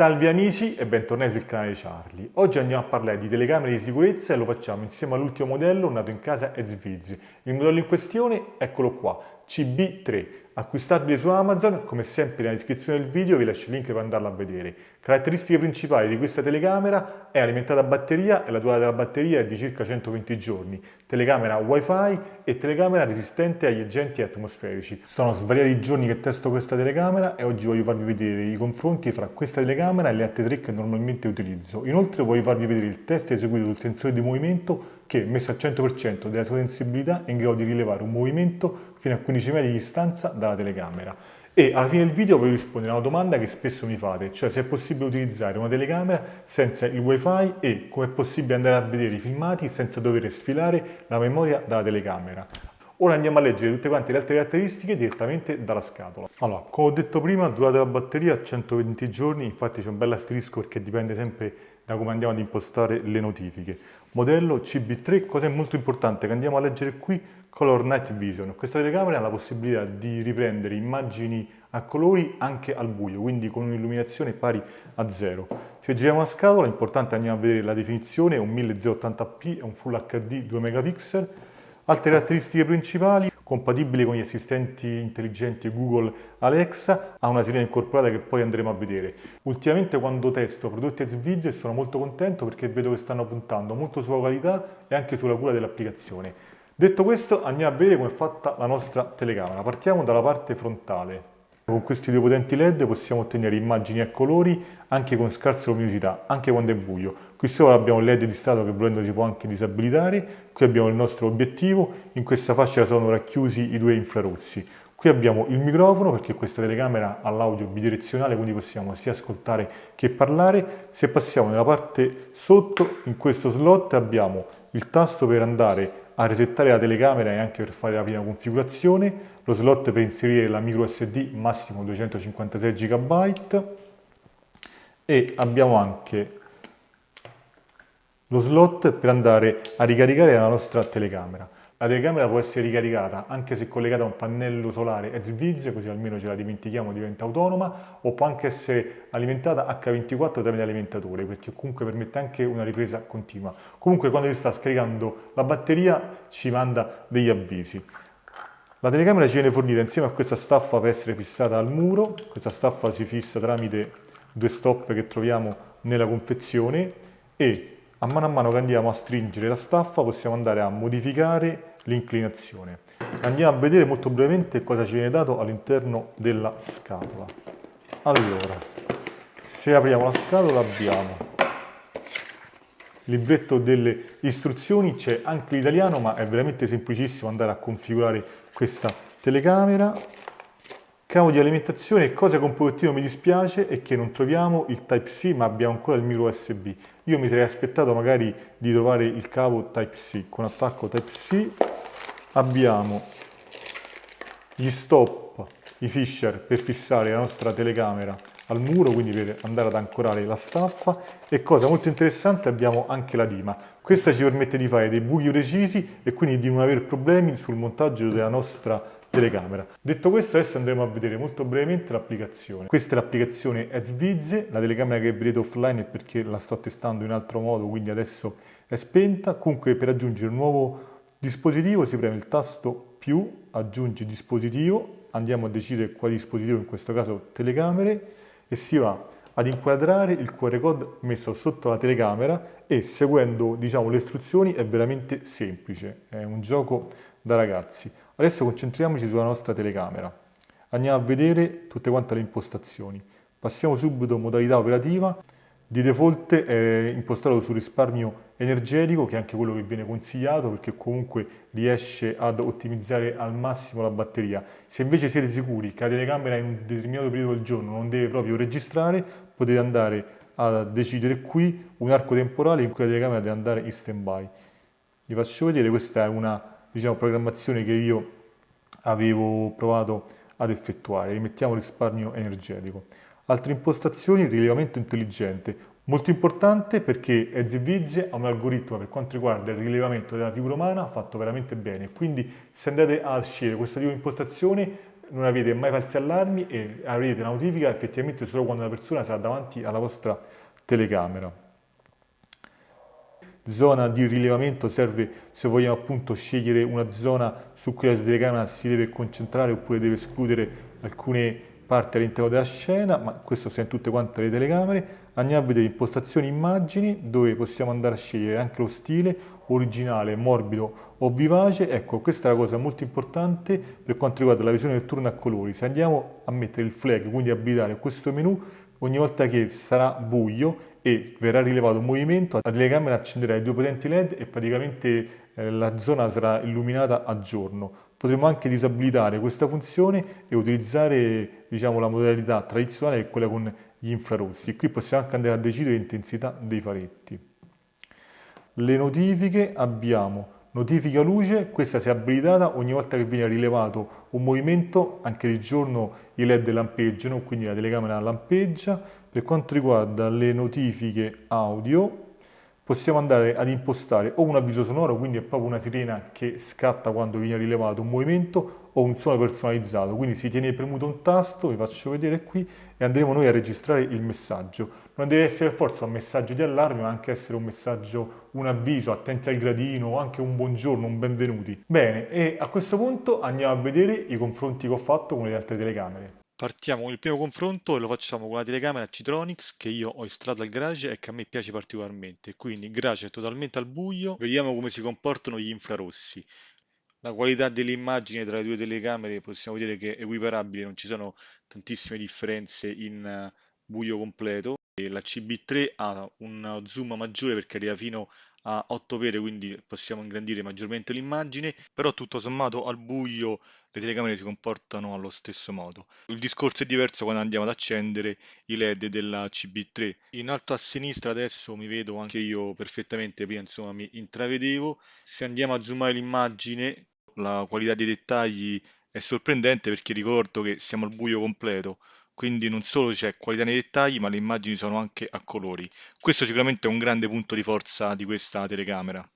Salve amici e bentornati sul canale Charlie. Oggi andiamo a parlare di telecamere di sicurezza e lo facciamo insieme all'ultimo modello nato in casa Ezviz. Il modello in questione, eccolo qua, CB3, acquistabile su Amazon. Come sempre nella descrizione del video vi lascio il link per andarlo a vedere. Caratteristiche principali di questa telecamera: è alimentata a batteria e la durata della batteria è di circa 120 giorni, telecamera wifi e telecamera resistente agli agenti atmosferici. Sono svariati giorni che testo questa telecamera e oggi voglio farvi vedere i confronti fra questa telecamera e le altre tre che normalmente utilizzo. Inoltre voglio farvi vedere il test eseguito sul sensore di movimento che, messo al 100% della sua sensibilità, è in grado di rilevare un movimento fino a 15 metri di distanza dalla telecamera. E alla fine del video voglio rispondere a una domanda che spesso mi fate, cioè se è possibile utilizzare una telecamera senza il wifi e come è possibile andare a vedere i filmati senza dover sfilare la memoria dalla telecamera. Ora andiamo a leggere tutte quante le altre caratteristiche direttamente dalla scatola. Allora, come ho detto prima, durata della batteria 120 giorni, infatti c'è un bel asterisco perché dipende sempre da come andiamo ad impostare le notifiche. Modello CB3, cosa è molto importante che andiamo a leggere qui? Color Night Vision. Questa telecamera ha la possibilità di riprendere immagini a colori anche al buio, quindi con un'illuminazione pari a 0. Se giriamo la scatola, è importante andiamo a vedere la definizione, un 1080p e un Full HD 2 megapixel. Altre caratteristiche principali: compatibile con gli assistenti intelligenti Google, Alexa, ha una sirena incorporata che poi andremo a vedere. Ultimamente quando testo prodotti Ezviz sono molto contento perché vedo che stanno puntando molto sulla qualità e anche sulla cura dell'applicazione. Detto questo, andiamo a vedere come è fatta la nostra telecamera. Partiamo dalla parte frontale. Con questi due potenti LED possiamo ottenere immagini a colori anche con scarsa luminosità, anche quando è buio. Qui sopra abbiamo il LED di stato che volendo si può anche disabilitare. Qui abbiamo il nostro obiettivo, in questa fascia sono racchiusi i due infrarossi. Qui abbiamo il microfono perché questa telecamera ha l'audio bidirezionale, quindi possiamo sia ascoltare che parlare. Se passiamo nella parte sotto, in questo slot abbiamo il tasto per andare a resettare la telecamera e anche per fare la prima configurazione, lo slot per inserire la micro SD massimo 256 GB e abbiamo anche lo slot per andare a ricaricare la nostra telecamera. La telecamera può essere ricaricata anche se collegata a un pannello solare Ezviz, così almeno ce la dimentichiamo, diventa autonoma, o può anche essere alimentata H24 tramite alimentatore, perché comunque permette anche una ripresa continua. Comunque quando si sta scaricando la batteria ci manda degli avvisi. La telecamera ci viene fornita insieme a questa staffa per essere fissata al muro. Questa staffa si fissa tramite due stop che troviamo nella confezione e a mano che andiamo a stringere la staffa possiamo andare a modificare l'inclinazione. Andiamo a vedere molto brevemente cosa ci viene dato all'interno della scatola. Allora, se apriamo la scatola abbiamo il libretto delle istruzioni, c'è anche l'italiano, ma è veramente semplicissimo andare a configurare questa telecamera. Cavo di alimentazione, cosa che un pochettino mi dispiace è che non troviamo il Type-C, ma abbiamo ancora il micro USB. Io mi sarei aspettato magari di trovare il cavo Type-C. Con attacco Type-C abbiamo gli stop, i fisher per fissare la nostra telecamera al muro, quindi per andare ad ancorare la staffa, e cosa molto interessante abbiamo anche la dima. Questa ci permette di fare dei buchi precisi e quindi di non avere problemi sul montaggio della nostra telecamera. Detto questo, adesso andremo a vedere molto brevemente l'applicazione. Questa è l'applicazione Ezviz, la telecamera che vedete offline è perché la sto testando in altro modo, quindi adesso è spenta. Comunque per aggiungere un nuovo dispositivo si preme il tasto più, aggiungi dispositivo, andiamo a decidere quale dispositivo, in questo caso telecamere, e si va ad inquadrare il QR code messo sotto la telecamera e seguendo, diciamo, le istruzioni è veramente semplice, è un gioco da ragazzi. Adesso concentriamoci sulla nostra telecamera. Andiamo a vedere tutte quante le impostazioni. Passiamo subito modalità operativa. Di default è impostato sul risparmio energetico, che è anche quello che viene consigliato perché comunque riesce ad ottimizzare al massimo la batteria. Se invece siete sicuri che la telecamera in un determinato periodo del giorno non deve proprio registrare, potete andare a decidere qui un arco temporale in cui la telecamera deve andare in stand-by. Vi faccio vedere, questa è una, diciamo, programmazione che io avevo provato ad effettuare. Rimettiamo risparmio energetico. Altre impostazioni: rilevamento intelligente, molto importante perché Ezviz ha un algoritmo per quanto riguarda il rilevamento della figura umana fatto veramente bene, quindi se andate a scegliere questo tipo di impostazione non avete mai falsi allarmi e avrete la notifica effettivamente solo quando la persona sarà davanti alla vostra telecamera. Zona di rilevamento serve se vogliamo appunto scegliere una zona su cui la telecamera si deve concentrare oppure deve escludere alcune parti all'interno della scena, ma questo sia in tutte quante le telecamere. Andiamo a vedere impostazioni immagini dove possiamo andare a scegliere anche lo stile originale, morbido o vivace. Ecco, questa è una cosa molto importante per quanto riguarda la visione notturna a colori. Se andiamo a mettere il flag, quindi abilitare questo menu, ogni volta che sarà buio e verrà rilevato un movimento, la telecamera accenderà i due potenti LED e praticamente la zona sarà illuminata a giorno. Potremo anche disabilitare questa funzione e utilizzare, diciamo, la modalità tradizionale che è quella con gli infrarossi. Qui possiamo anche andare a decidere l'intensità dei faretti. Le notifiche abbiamo notifica luce, questa si è abilitata ogni volta che viene rilevato un movimento, anche di giorno i LED lampeggiano, quindi la telecamera lampeggia. Per quanto riguarda le notifiche audio, possiamo andare ad impostare o un avviso sonoro, quindi è proprio una sirena che scatta quando viene rilevato un movimento, o un suono personalizzato, quindi si tiene premuto un tasto, vi faccio vedere qui, e andremo noi a registrare il messaggio. Non deve essere per forza un messaggio di allarme, ma anche essere un messaggio, un avviso, attenti al gradino, o anche un buongiorno, un benvenuti. Bene, e a questo punto andiamo a vedere i confronti che ho fatto con le altre telecamere. Partiamo con il primo confronto e lo facciamo con la telecamera Citronics che io ho installato al garage e che a me piace particolarmente. Quindi il garage è totalmente al buio, vediamo come si comportano gli infrarossi. La qualità delle immagini tra le due telecamere possiamo dire che è equiparabile, non ci sono tantissime differenze in buio completo. E la CB3 ha un zoom maggiore perché arriva fino a 8 pere, quindi possiamo ingrandire maggiormente l'immagine, però tutto sommato al buio le telecamere si comportano allo stesso modo. Il discorso è diverso quando andiamo ad accendere i LED della CB3. In alto a sinistra adesso mi vedo anche io perfettamente, prima insomma mi intravedevo. Se andiamo a zoomare l'immagine, la qualità dei dettagli è sorprendente perché ricordo che siamo al buio completo, quindi non solo c'è qualità nei dettagli, ma le immagini sono anche a colori. Questo sicuramente è un grande punto di forza di questa telecamera.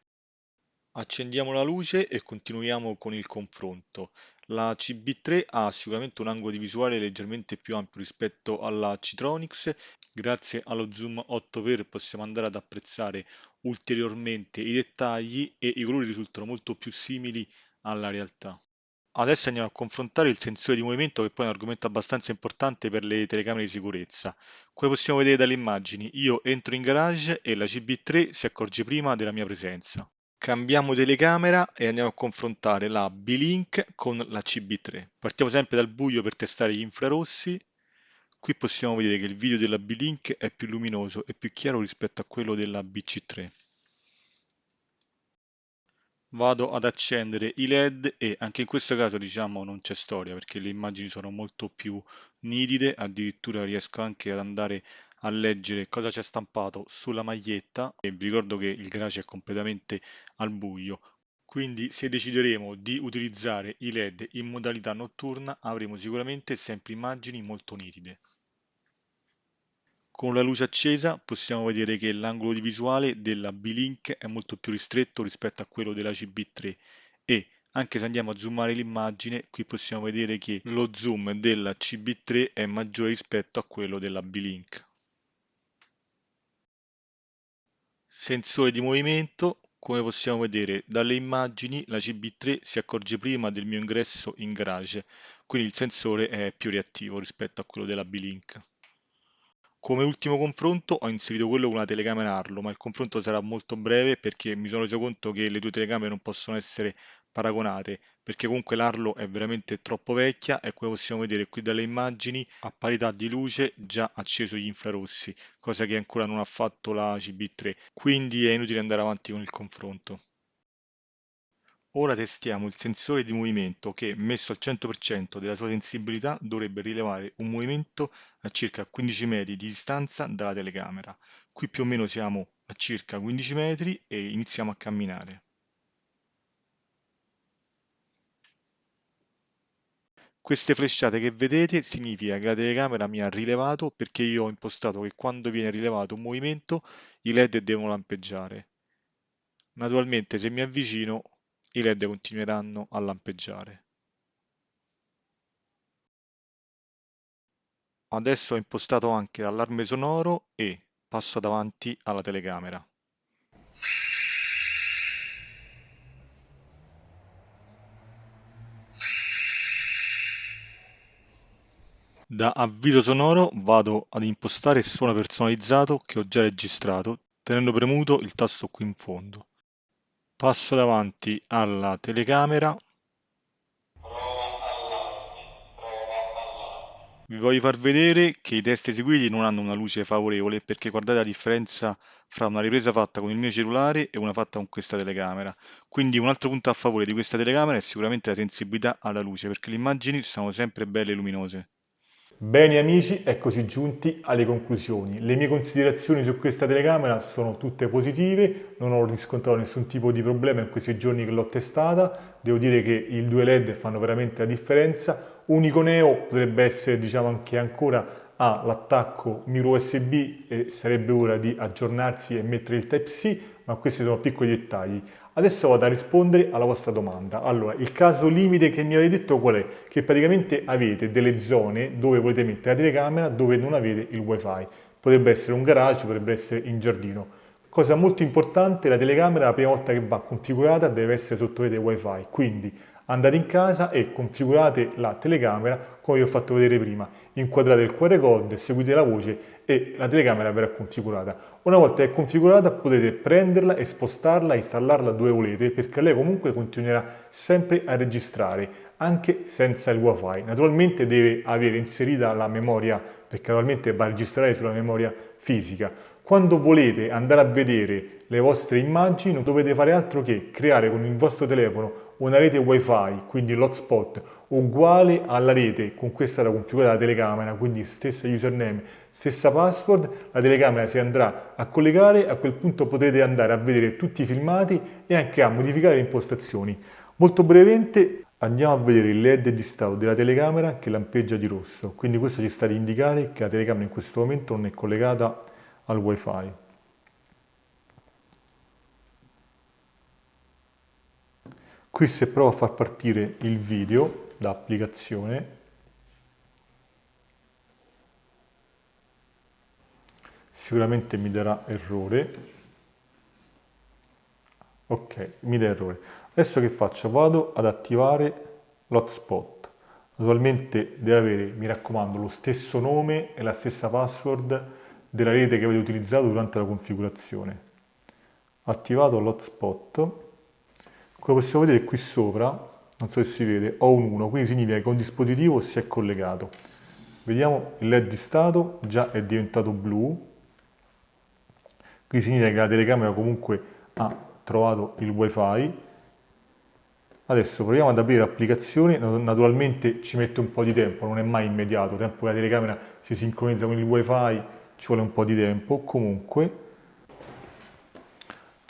Accendiamo la luce e continuiamo con il confronto. La CB3 ha sicuramente un angolo di visuale leggermente più ampio rispetto alla Citronics. Grazie allo zoom 8x possiamo andare ad apprezzare ulteriormente i dettagli e i colori risultano molto più simili alla realtà. Adesso andiamo a confrontare il sensore di movimento che poi è un argomento abbastanza importante per le telecamere di sicurezza. Come possiamo vedere dalle immagini, io entro in garage e la CB3 si accorge prima della mia presenza. Cambiamo telecamera e andiamo a confrontare la B-Link con la CB3. Partiamo sempre dal buio per testare gli infrarossi. Qui possiamo vedere che il video della B-Link è più luminoso e più chiaro rispetto a quello della BC3. Vado ad accendere i LED e anche in questo caso diciamo non c'è storia perché le immagini sono molto più nitide, addirittura riesco anche ad andare a leggere cosa c'è stampato sulla maglietta e vi ricordo che il garage è completamente al buio. Quindi se decideremo di utilizzare i LED in modalità notturna avremo sicuramente sempre immagini molto nitide. Con la luce accesa possiamo vedere che l'angolo di visuale della B-Link è molto più ristretto rispetto a quello della CB3 e anche se andiamo a zoomare l'immagine, qui possiamo vedere che lo zoom della CB3 è maggiore rispetto a quello della B-Link. Sensore di movimento, come possiamo vedere dalle immagini, la CB3 si accorge prima del mio ingresso in garage, quindi il sensore è più reattivo rispetto a quello della B-Link. Come ultimo confronto ho inserito quello con una telecamera Arlo, ma il confronto sarà molto breve perché mi sono reso conto che le due telecamere non possono essere paragonate, perché comunque l'Arlo è veramente troppo vecchia e come possiamo vedere qui dalle immagini, a parità di luce già acceso gli infrarossi, cosa che ancora non ha fatto la CB3, quindi è inutile andare avanti con il confronto. Ora testiamo il sensore di movimento che, messo al 100% della sua sensibilità, dovrebbe rilevare un movimento a circa 15 metri di distanza dalla telecamera. Qui più o meno siamo a circa 15 metri e iniziamo a camminare. Queste frecciate che vedete significa che la telecamera mi ha rilevato perché io ho impostato che quando viene rilevato un movimento i LED devono lampeggiare. Naturalmente se mi avvicino i LED continueranno a lampeggiare. adesso ho impostato anche l'allarme sonoro e passo davanti alla telecamera. Da avviso sonoro vado ad impostare il suono personalizzato che ho già registrato, tenendo premuto il tasto qui in fondo. Passo davanti alla telecamera. Vi voglio far vedere che i test eseguiti non hanno una luce favorevole perché guardate la differenza fra una ripresa fatta con il mio cellulare e una fatta con questa telecamera. Quindi un altro punto a favore di questa telecamera è sicuramente la sensibilità alla luce perché le immagini sono sempre belle e luminose. Bene amici, eccoci giunti alle conclusioni. Le mie considerazioni su questa telecamera sono tutte positive, non ho riscontrato nessun tipo di problema in questi giorni che l'ho testata. Devo dire che i due LED fanno veramente la differenza. Unico neo potrebbe essere, diciamo, anche ancora l'attacco micro USB e sarebbe ora di aggiornarsi e mettere il Type-C, ma questi sono piccoli dettagli. Adesso vado a rispondere alla vostra domanda. Allora, il caso limite che mi avete detto qual è? Che praticamente avete delle zone dove volete mettere la telecamera dove non avete il wifi. Potrebbe essere un garage, potrebbe essere in giardino. Cosa molto importante, la telecamera la prima volta che va configurata deve essere sotto rete wifi, quindi andate in casa e configurate la telecamera come vi ho fatto vedere prima, inquadrate il QR code, seguite la voce e la telecamera verrà configurata. Una volta che è configurata potete prenderla e spostarla, installarla dove volete perché lei comunque continuerà sempre a registrare anche senza il wifi. Naturalmente deve avere inserita la memoria perché naturalmente va a registrare sulla memoria fisica. Quando volete andare a vedere le vostre immagini non dovete fare altro che creare con il vostro telefono una rete wifi, quindi l'hotspot, uguale alla rete con cui è stata configurata la telecamera, quindi stessa username, stessa password, la telecamera si andrà a collegare, a quel punto potrete andare a vedere tutti i filmati e anche a modificare le impostazioni. Molto brevemente andiamo a vedere il LED di stato della telecamera che lampeggia di rosso, quindi questo ci sta ad indicare che la telecamera in questo momento non è collegata al wifi. Qui se provo a far partire il video da applicazione, sicuramente mi darà errore. Ok, mi dà errore. Adesso che faccio? Vado ad attivare l'hotspot. Naturalmente deve avere, mi raccomando, lo stesso nome e la stessa password della rete che avete utilizzato durante la configurazione. Attivato l'hotspot. Come possiamo vedere qui sopra, non so se si vede, ho un 1, quindi significa che un dispositivo si è collegato. Vediamo il LED di stato, già è diventato blu, quindi significa che la telecamera comunque ha trovato il wifi. Adesso proviamo ad aprire l'applicazione, naturalmente ci mette un po' di tempo, non è mai immediato, il tempo che la telecamera si sincronizza con il wifi ci vuole un po' di tempo. Comunque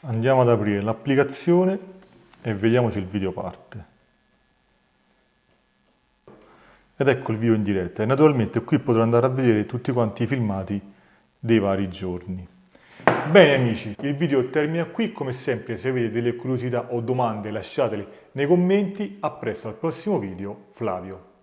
andiamo ad aprire l'applicazione e vediamo se il video parte. Ed ecco il video in diretta e naturalmente qui potrò andare a vedere tutti quanti i filmati dei vari giorni. Bene amici, il video termina qui, come sempre se avete delle curiosità o domande lasciatele nei commenti, a presto al prossimo video, Flavio.